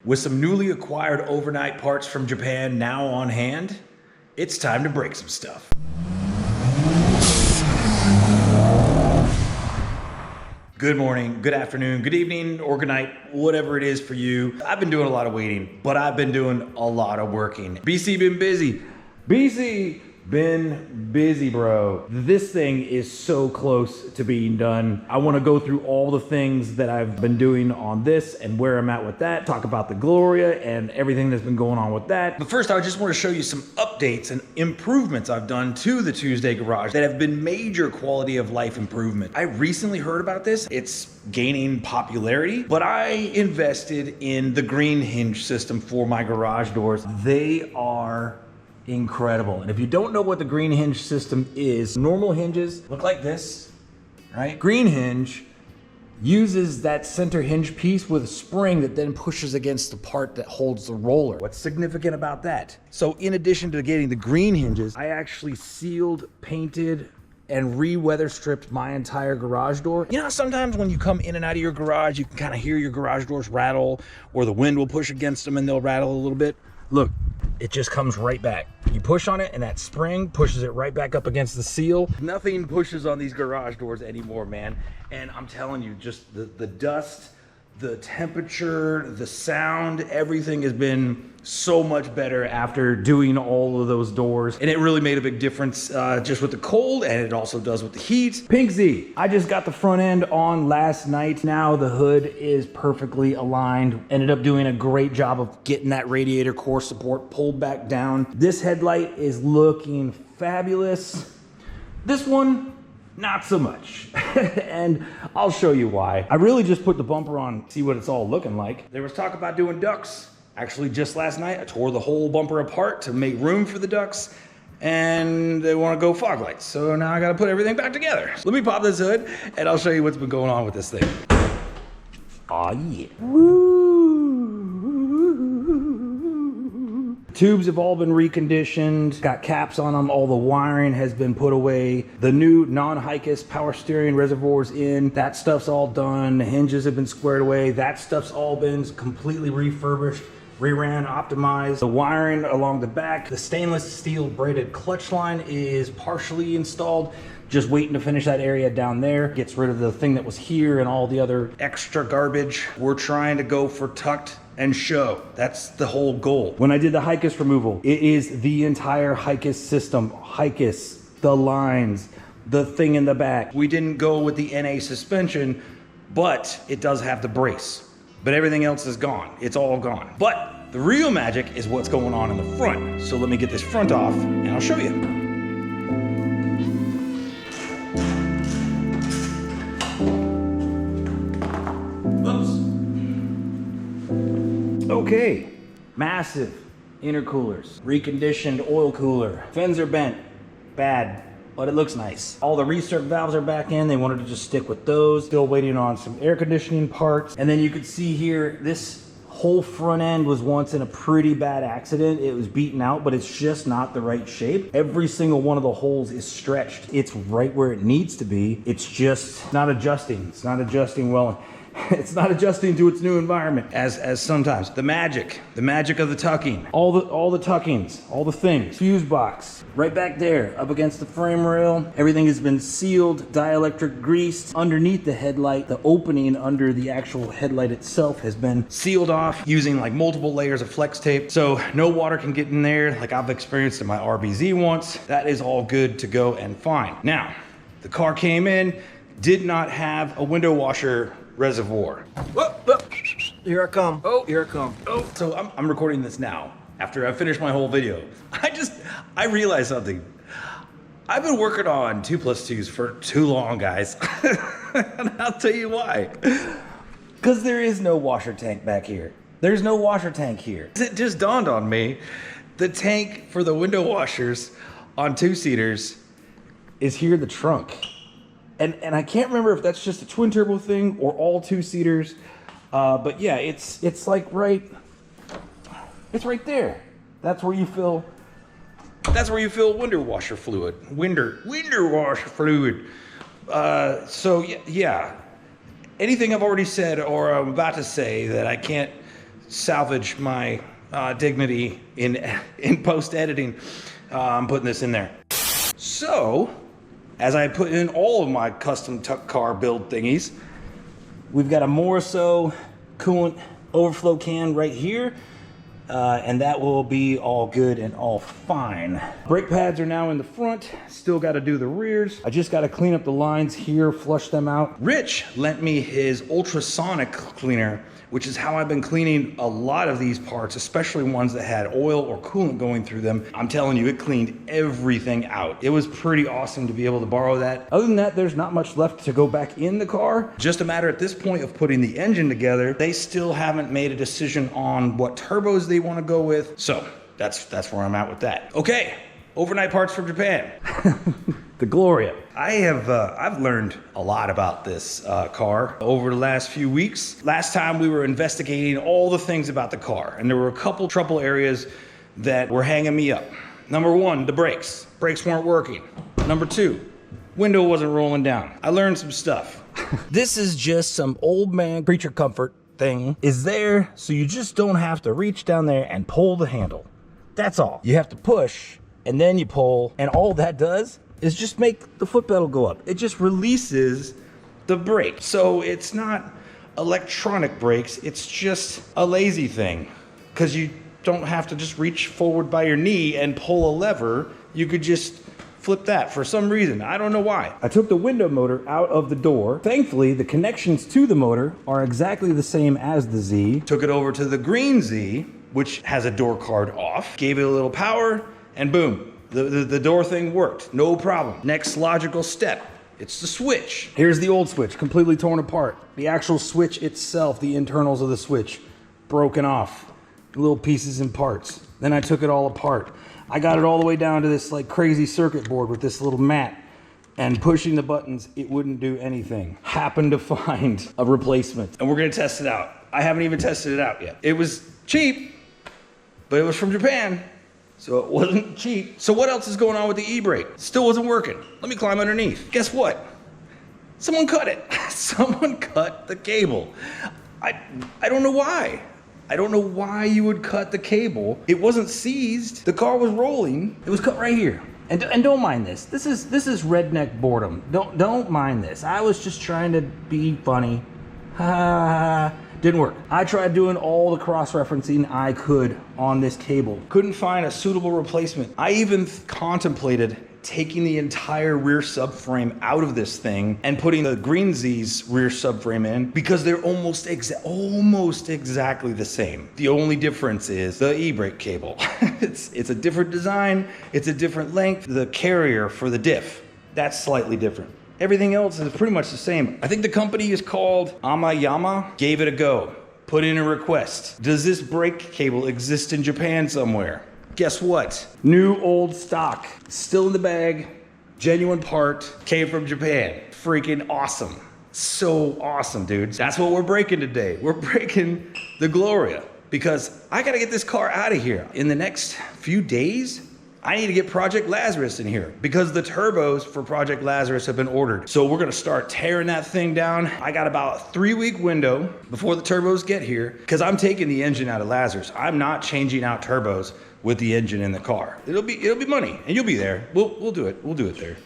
With some newly acquired overnight parts from Japan now on hand, it's time to break some stuff. Good morning, good afternoon, good evening, or good night, whatever it is for you. I've been doing a lot of waiting, but I've been doing a lot of working. BC been busy. BC been busy, bro. This thing is so close to being done. I want to go through all the things that I've been doing on this and where I'm at with that. Talk about the Gloria and everything that's been going on with that. But first, I just want to show you some updates and improvements I've done to the TueZday garage that have been major quality of life improvement. I recently heard about this. It's gaining popularity, but I invested in the green hinge system for my garage doors. They are incredible. And if you don't know what the green hinge system is, normal hinges look like this, right? Green hinge uses that center hinge piece with a spring that then pushes against the part that holds the roller. What's significant about that? So in addition to getting the green hinges, I actually sealed, painted, and re-weather stripped my entire garage door. You know, sometimes when you come in and out of your garage, you can kind of hear your garage doors rattle, or the wind will push against them and they'll rattle a little bit. Look, it just comes right back. You push on it and that spring pushes it right back up against the seal. Nothing pushes on these garage doors anymore, man. And I'm telling you, just the dust, the temperature, the sound, everything has been so much better after doing all of those doors. And it really made a big difference just with the cold, and it also does with the heat. Pienso, I just got the front end on last night. Now the hood is perfectly aligned. Ended up doing a great job of getting that radiator core support pulled back down. This headlight is looking fabulous. This one, not so much. And I'll show you why. I really just put the bumper on, see what it's all looking like. There was talk about doing ducts. Actually, just last night, I tore the whole bumper apart to make room for the ducts, and they want to go fog lights. So now I got to put everything back together. Let me pop this hood, and I'll show you what's been going on with this thing. Aw, yeah. Woo! Tubes have all been reconditioned, got caps on them, all the wiring has been put away. The new non-Hikis power steering reservoirs in, that stuff's all done. The hinges have been squared away. That stuff's all been completely refurbished, reran, optimized. The wiring along the back, the stainless steel braided clutch line is partially installed. Just waiting to finish that area down there. Gets rid of the thing that was here and all the other extra garbage. We're trying to go for tucked and show. That's the whole goal. When I did the Hikis removal, it is the entire Hikis system. Hikis, the lines, the thing in the back. We didn't go with the NA suspension, but it does have the brace. But everything else is gone. It's all gone. But the real magic is what's going on in the front. So let me get this front off and I'll show you. Okay, massive intercoolers, reconditioned oil cooler. Fins are bent, bad, but it looks nice. All the recirc valves are back in. They wanted to just stick with those. Still waiting on some air conditioning parts. And then you can see here, this whole front end was once in a pretty bad accident. It was beaten out, but it's just not the right shape. Every single one of the holes is stretched. It's right where it needs to be. It's just not adjusting. It's not adjusting well. It's not adjusting to its new environment as sometimes. The magic of the tucking. All the tuckings, all the things. Fuse box, right back there, up against the frame rail. Everything has been sealed, dielectric greased. Underneath the headlight, the opening under the actual headlight itself has been sealed off using like multiple layers of flex tape. So no water can get in there like I've experienced in my RBZ once. That is all good to go and fine. Now, the car came in, did not have a window washer reservoir. Whoa, whoa. Here I come. Oh, here I come. Oh, so I'm recording this now after I finished my whole video. I realized something. I've been working on 2+2s for too long, guys. And I'll tell you why. Because there is no washer tank back here. There's no washer tank here. It just dawned on me, the tank for the window washers on 2-seaters is here in the trunk. And I can't remember if that's just a twin turbo thing or all 2-seaters, but yeah, it's like it's right there. That's where you fill window washer fluid. Window washer fluid. So yeah, anything I've already said or I'm about to say that I can't salvage my dignity in post-editing, I'm putting this in there. So, as I put in all of my custom car build thingies, we've got a Morso coolant overflow can right here, and that will be all good and all fine. Brake pads are now in the front, still got to do the rears. I just got to clean up the lines here, flush them out. Rich lent me his ultrasonic cleaner, which is how I've been cleaning a lot of these parts, especially ones that had oil or coolant going through them. I'm telling you, it cleaned everything out. It was pretty awesome to be able to borrow that. Other than that, there's not much left to go back in the car. Just a matter at this point of putting the engine together. They still haven't made a decision on what turbos they want to go with. So that's where I'm at with that. Okay, overnight parts from Japan. The Gloria. I've learned a lot about this car over the last few weeks. Last time we were investigating all the things about the car, and there were a couple trouble areas that were hanging me up. Number one, the brakes. Brakes weren't working. Number two, window wasn't rolling down. I learned some stuff. This is just some old man creature comfort thing. Is there so you just don't have to reach down there and pull the handle. That's all. You have to push, and then you pull, and all that does is just make the foot pedal go up. It just releases the brake. So it's not electronic brakes, it's just a lazy thing. Because you don't have to just reach forward by your knee and pull a lever. You could just flip that for some reason. I don't know why. I took the window motor out of the door. Thankfully, the connections to the motor are exactly the same as the Z. Took it over to the green Z, which has a door card off. Gave it a little power, and boom. The door thing worked, no problem. Next logical step, it's the switch. Here's the old switch, completely torn apart. The actual switch itself, the internals of the switch, broken off. Little pieces and parts. Then I took it all apart. I got it all the way down to this like crazy circuit board with this little mat. And pushing the buttons, it wouldn't do anything. Happened to find a replacement. And we're gonna test it out. I haven't even tested it out yet. It was cheap, but it was from Japan. So it wasn't cheap. So what else is going on with the e-brake? Still wasn't working. Let me climb underneath. Guess what? Someone cut it. Someone cut the cable. I don't know why. I don't know why you would cut the cable. It wasn't seized. The car was rolling. It was cut right here. And don't mind this. This is redneck boredom. Don't mind this. I was just trying to be funny. Didn't work. I tried doing all the cross-referencing I could on this cable. Couldn't find a suitable replacement. I even contemplated taking the entire rear subframe out of this thing and putting the Green Z's rear subframe in because they're almost exactly the same. The only difference is the e-brake cable. It's a different design, it's a different length. The carrier for the diff, that's slightly different. Everything else is pretty much the same. I think the company is called Amayama. Gave it a go. Put in a request. Does this brake cable exist in Japan somewhere? Guess what? New old stock. Still in the bag. Genuine part. Came from Japan. Freaking awesome. So awesome, dudes. That's what we're breaking today. We're breaking the Gloria. Because I gotta get this car out of here. In the next few days, I need to get Project Lazarus in here because the turbos for Project Lazarus have been ordered. So we're gonna start tearing that thing down. I got about a 3-week window before the turbos get here because I'm taking the engine out of Lazarus. I'm not changing out turbos with the engine in the car. It'll be money and you'll be there. We'll do it. We'll do it there.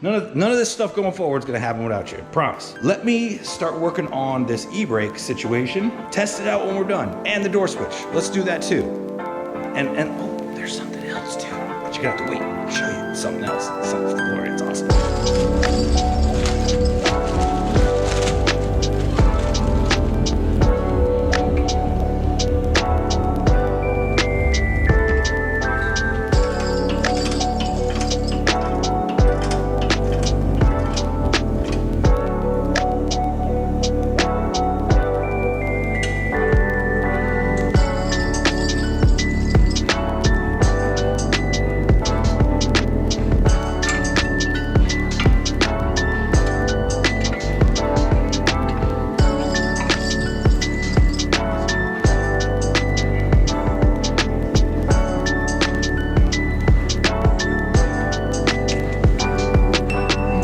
None of this stuff going forward is gonna happen without you, promise. Let me start working on this e-brake situation. Test it out when we're done. And the door switch, let's do that too. And oh, there's something else too. But you're gonna have to wait. I'll show you something else. Something for the Gloria, it's awesome.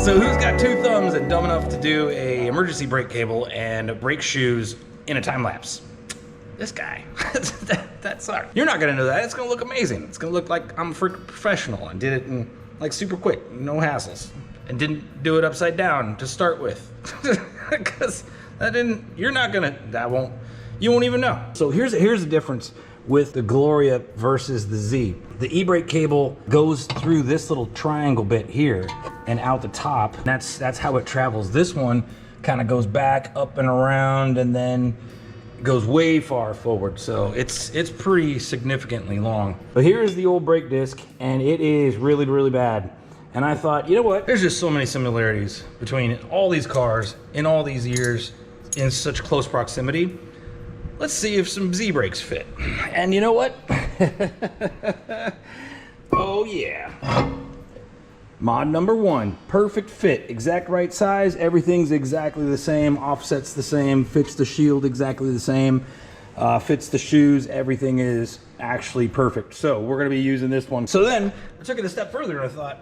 So who's got 2 thumbs and dumb enough to do a emergency brake cable and brake shoes in a time lapse? This guy. That sucked. You're not gonna know that. It's gonna look amazing. It's gonna look like I'm a freaking professional and did it in like super quick, no hassles. And didn't do it upside down to start with. Because you won't even know. So here's the difference with the Gloria versus the Z. The e-brake cable goes through this little triangle bit here and out the top. That's how it travels. This one kind of goes back up and around and then goes way far forward. So it's pretty significantly long. But here's the old brake disc and it is really, really bad. And I thought, you know what? There's just so many similarities between all these cars in all these years in such close proximity. Let's see if some Z brakes fit. And you know what? Oh yeah. Mod number 1, perfect fit, exact right size, everything's exactly the same, offset's the same, fits the shield exactly the same, fits the shoes, everything is actually perfect. So we're gonna be using this one. So then I took it a step further and I thought,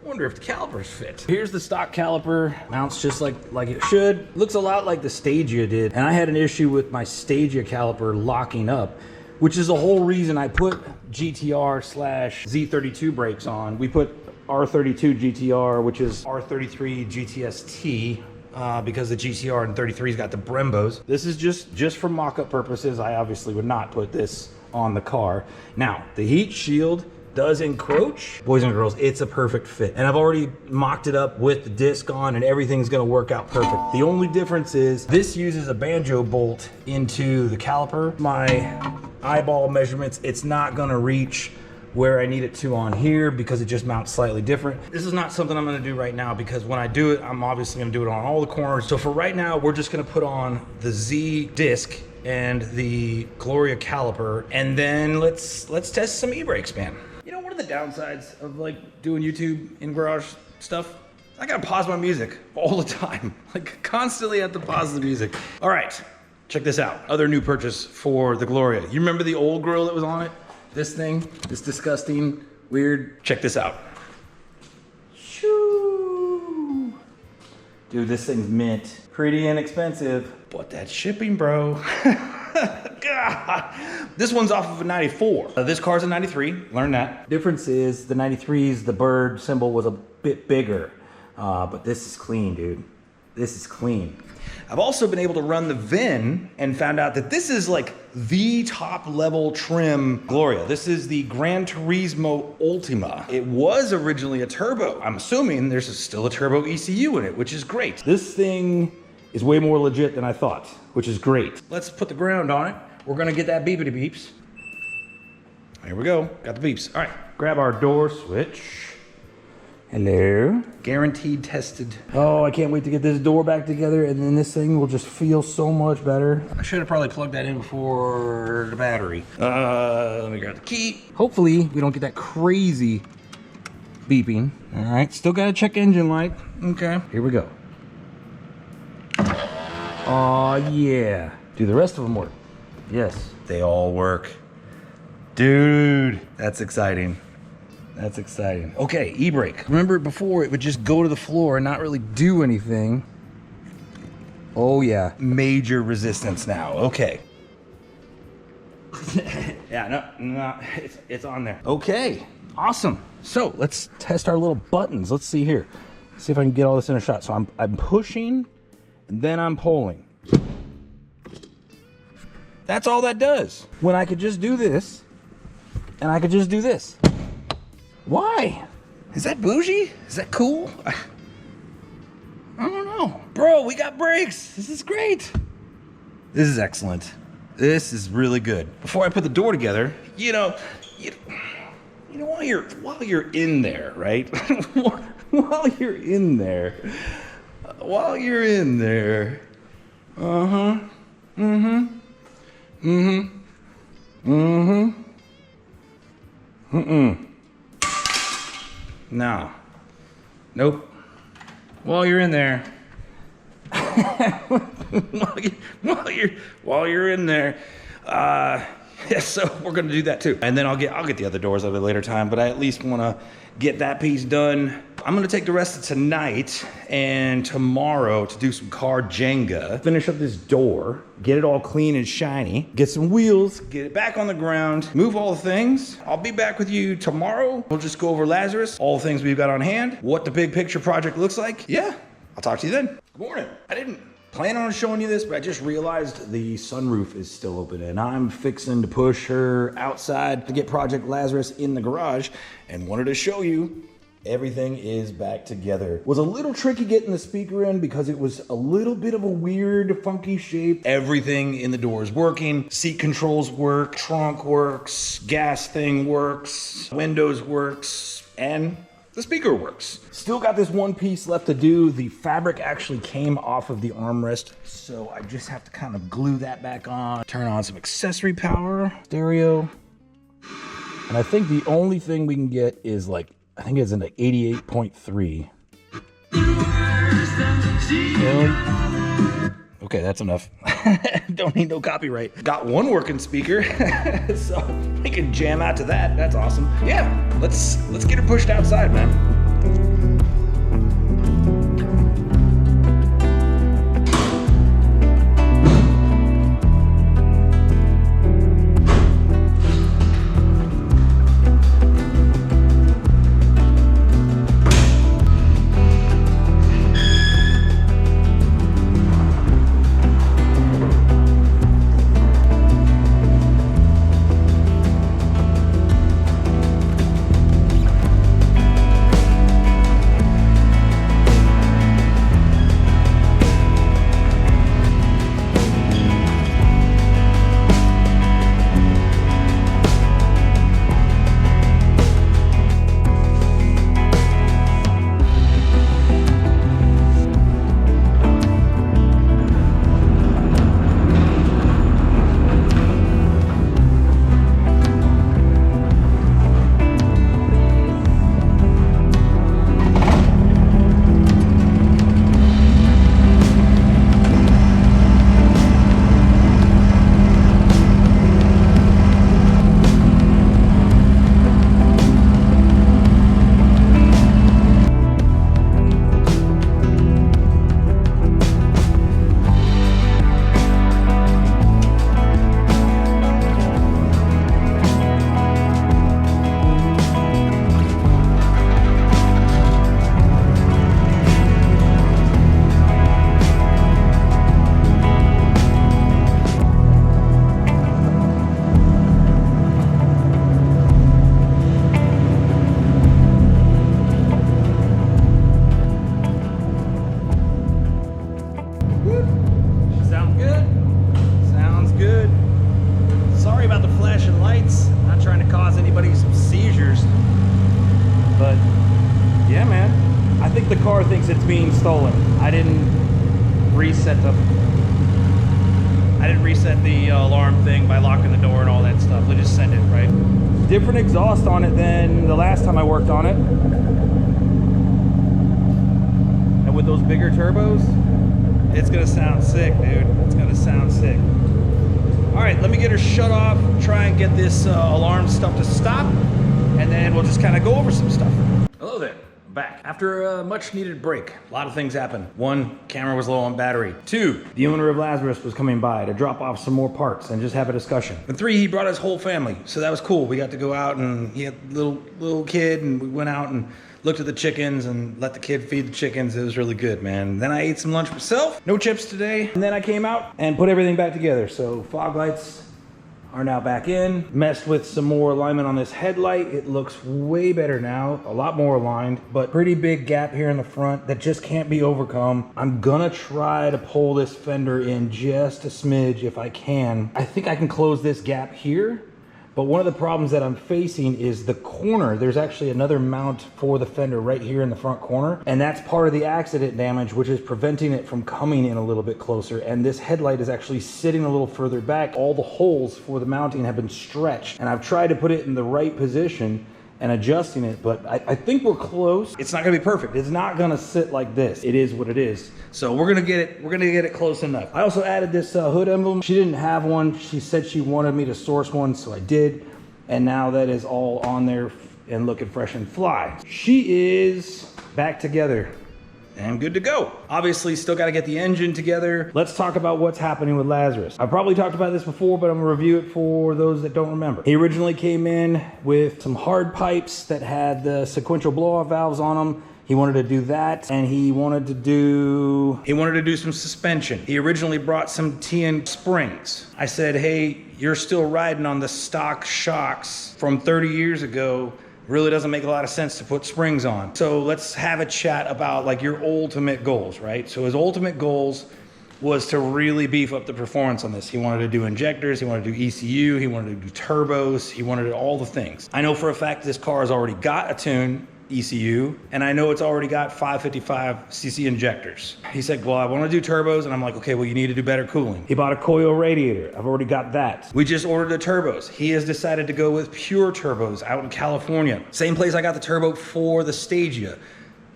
I wonder if the calipers fit. Here's the stock caliper, mounts just like it should. Looks a lot like the Stagia did. And I had an issue with my Stagia caliper locking up, which is the whole reason I put GTR/Z32 brakes on. We put R32 GTR, which is R33 GTST, because the GTR and 33's got the Brembos. This is just for mock-up purposes. I obviously would not put this on the car. Now, the heat shield does encroach. Boys and girls, it's a perfect fit. And I've already mocked it up with the disc on and everything's gonna work out perfect. The only difference is this uses a banjo bolt into the caliper. My eyeball measurements, it's not gonna reach where I need it to on here because it just mounts slightly different. This is not something I'm gonna do right now because when I do it, I'm obviously gonna do it on all the corners. So for right now, we're just gonna put on the Z disc and the Gloria caliper, and then let's test some e-brakes, man. You know, one of the downsides of like doing YouTube in garage stuff, I gotta pause my music all the time. Like constantly have to pause the music. All right, check this out. Other new purchase for the Gloria. You remember the old grill that was on it? This thing, this disgusting, weird. Check this out. Shoo. Dude, this thing's mint. Pretty inexpensive, but that shipping, bro. God. This one's off of a 94. This car's a 93, learn that. Difference is the 93's, the bird symbol was a bit bigger, but this is clean, dude. This is clean. I've also been able to run the VIN and found out that this is like the top level trim Gloria. This is the Gran Turismo Ultima. It was originally a turbo. I'm assuming there's still a turbo ECU in it, which is great. This thing is way more legit than I thought, which is great. Let's put the ground on it. We're gonna get that beepity beeps. Here we go, got the beeps. All right, grab our door switch. Hello. Guaranteed tested. Oh, I can't wait to get this door back together and then this thing will just feel so much better. I should have probably plugged that in before the battery. Let me grab the key. Hopefully we don't get that crazy beeping. All right, still gotta check engine light. Okay, here we go. Oh yeah. Do the rest of them work? Yes, they all work. Dude, that's exciting. That's exciting. Okay, e-brake. Remember before it would just go to the floor and not really do anything. Oh yeah, major resistance now. Okay. Yeah, no, it's on there. Okay, awesome. So let's test our little buttons. Let's see here. See if I can get all this in a shot. So I'm pushing and then I'm pulling. That's all that does. When I could just do this and I could just do this. Why? Is that bougie? Is that cool? I don't know. Bro, we got brakes. This is great. This is excellent. This is really good. Before I put the door together, you know, while you're in there, right? while you're in there. Uh-huh. Mm-hmm. Mm-hmm. Mm-hmm. Mm-mm. No. Nope. While you're in there. while you're in there. Yeah, so we're gonna do that too. And then I'll get the other doors at a later time, but I at least wanna get that piece done. I'm gonna take the rest of tonight and tomorrow to do some car Jenga, finish up this door, get it all clean and shiny, get some wheels, get it back on the ground, move all the things. I'll be back with you tomorrow. We'll just go over Lazarus, all the things we've got on hand, what the big picture project looks like. Yeah, I'll talk to you then. Good morning. I didn't plan on showing you this, but I just realized the sunroof is still open and I'm fixing to push her outside to get Project Lazarus in the garage and wanted to show you everything is back together. Was a little tricky getting the speaker in because it was a little bit of a weird, funky shape. Everything in the door is working. Seat controls work, trunk works, gas thing works, windows works, and the speaker works. Still got this one piece left to do. The fabric actually came off of the armrest, so I just have to kind of glue that back on, turn on some accessory power, stereo. And I think the only thing we can get is like, I think it's in the 88.3. Okay, that's enough. Don't need no copyright. Got one working speaker, so we can jam out to that. That's awesome. Yeah, let's get her pushed outside, man. The car thinks it's being stolen. I didn't reset the alarm thing by locking the door and all that stuff. They just send it, right? Different exhaust on it than the last time I worked on it. And with those bigger turbos, it's gonna sound sick, dude. It's gonna sound sick. All right, let me get her shut off, try and get this alarm stuff to stop, and then we'll just kind of go over some stuff. Hello there. Back after a much needed break. A lot of things happened. One, camera was low on battery. Two, the owner of Lazarus was coming by to drop off some more parts and just have a discussion. And three, he brought his whole family, so that was cool. We got to go out and he had a little kid, and we went out and looked at the chickens and let the kid feed the chickens. It was really good, man. Then I ate some lunch myself. No chips today. And then I came out and put everything back together. So fog lights are now back in. Messed with some more alignment on this headlight. It looks way better now, a lot more aligned, but pretty big gap here in the front that just can't be overcome. I'm gonna try to pull this fender in just a smidge if I can. I think I can close this gap here, but one of the problems that I'm facing is the corner. There's actually another mount for the fender right here in the front corner, and that's part of the accident damage, which is preventing it from coming in a little bit closer. And this headlight is actually sitting a little further back. All the holes for the mounting have been stretched, and I've tried to put it in the right position and adjusting it, but I think we're close. It's not gonna be perfect. It's not gonna sit like this. It is what it is. So we're gonna get it close enough. I also added this hood emblem. She didn't have one. She said she wanted me to source one, so I did. And now that is all on there and looking fresh and fly. She is back together and good to go. Obviously, still got to get the engine together. Let's talk about what's happening with Lazarus. I probably talked about this before, but I'm gonna review it for those that don't remember. He originally came in with some hard pipes that had the sequential blow-off valves on them. He wanted to do that, and he wanted to do some suspension. He originally brought some TN springs. I said, hey, you're still riding on the stock shocks from 30 years ago. Really doesn't make a lot of sense to put springs on. So let's have a chat about like your ultimate goals, right? So his ultimate goals was to really beef up the performance on this. He wanted to do injectors, he wanted to do ECU, he wanted to do turbos, he wanted to do all the things. I know for a fact this car has already got a tune ECU, and I know it's already got 555cc injectors. He said, well, I want to do turbos, and I'm like, okay, well, you need to do better cooling. He bought a coil radiator. I've already got that. We just ordered the turbos. He has decided to go with pure turbos out in California. Same place I got the turbo for the Stagia.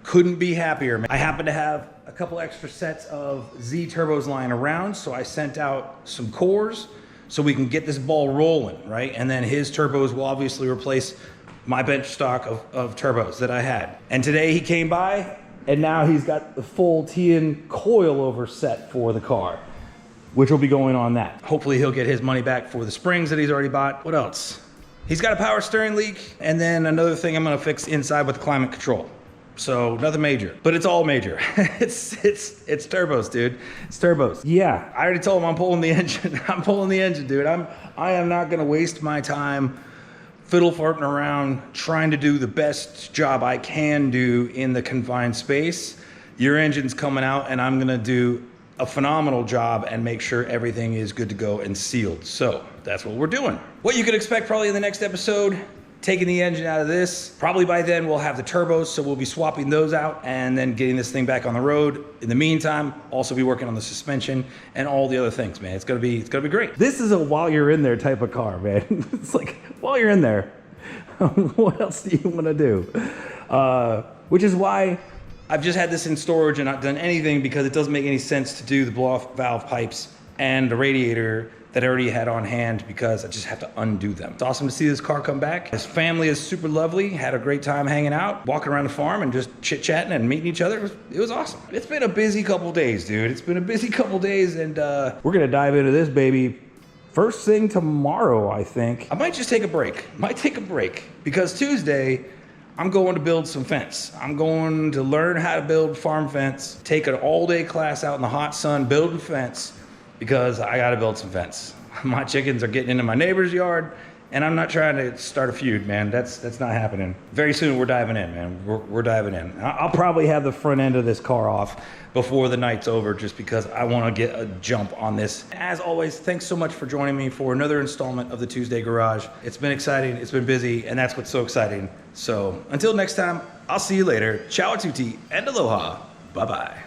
Couldn't be happier, man. I happen to have a couple extra sets of Z turbos lying around, so I sent out some cores so we can get this ball rolling, right? And then his turbos will obviously replace my bench stock of turbos that I had. And today he came by, and now he's got the full TN coilover set for the car, which will be going on that. Hopefully he'll get his money back for the springs that he's already bought. What else? He's got a power steering leak, and then another thing I'm gonna fix inside with climate control. So nothing major, but it's all major. it's turbos, dude. It's turbos. Yeah, I already told him I'm pulling the engine. I'm pulling the engine, dude. I am not gonna waste my time fiddle farting around trying to do the best job I can do in the confined space. Your engine's coming out, and I'm gonna do a phenomenal job and make sure everything is good to go and sealed. So that's what we're doing. What you could expect probably in the next episode, taking the engine out of this. Probably by then we'll have the turbos, so we'll be swapping those out and then getting this thing back on the road. In the meantime, also be working on the suspension and all the other things, man. It's gonna be great. This is a while you're in there type of car, man. It's like, while you're in there, what else do you wanna do? Which is why I've just had this in storage and not done anything, because it doesn't make any sense to do the blow-off valve pipes and the radiator that I already had on hand, because I just have to undo them. It's awesome to see this car come back. His family is super lovely. Had a great time hanging out, walking around the farm and just chit-chatting and meeting each other. It was awesome. It's been a busy couple days, dude. It's been a busy couple days, and we're gonna dive into this baby first thing tomorrow, I think. I might just take a break. Because Tuesday, I'm going to build some fence. I'm going to learn how to build farm fence, take an all-day class out in the hot sun, building fence, because I gotta build some fence. My chickens are getting into my neighbor's yard, and I'm not trying to start a feud, man. That's not happening. Very soon we're diving in, man. We're diving in. I'll probably have the front end of this car off before the night's over, just because I wanna get a jump on this. As always, thanks so much for joining me for another installment of the TueZday Garage. It's been exciting, it's been busy, and that's what's so exciting. So until next time, I'll see you later. Ciao a tutti, and aloha. Bye-bye.